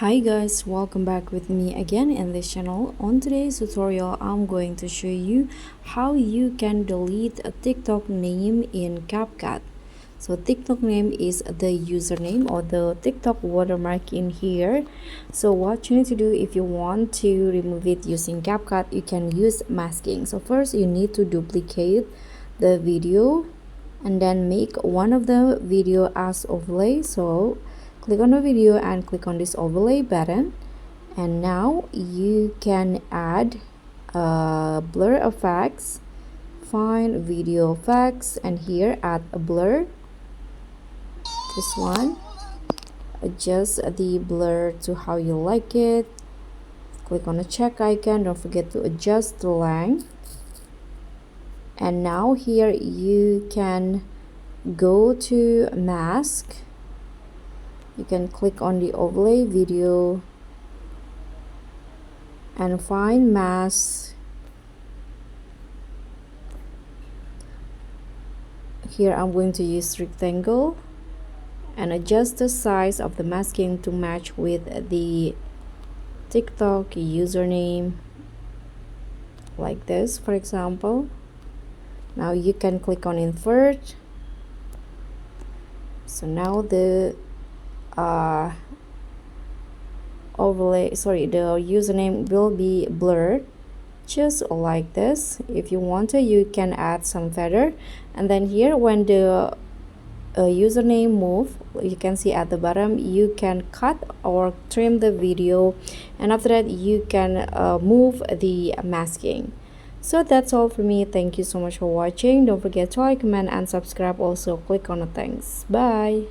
Hi guys, welcome back with me again in this channel. On today's tutorial, I'm going to show you how you can delete a TikTok name in Capcut. So TikTok name is the username or the TikTok watermark in here. So what you need to do if you want to remove it using Capcut, you can use masking. So first you need to duplicate the video and then make one of the video as overlay. So click on the video and click on this overlay button, and now you can add blur effects. Find video effects and here add a blur, this one. Adjust the blur to how you like it. Click on the check icon, don't forget to adjust the length. And now here you can go to mask. You can click on the overlay video and find mask. Here I'm going to use rectangle and adjust the size of the masking to match with the TikTok username, like this for example. Now you can click on invert. So now the the username will be blurred just like this. If you want to, you can add some feather, and then here when the username move, you can see at the bottom you can cut or trim the video, and after that you can move the masking. So that's all for me. Thank you so much for watching. Don't forget to like, comment and subscribe. Also click on the thanks. Bye.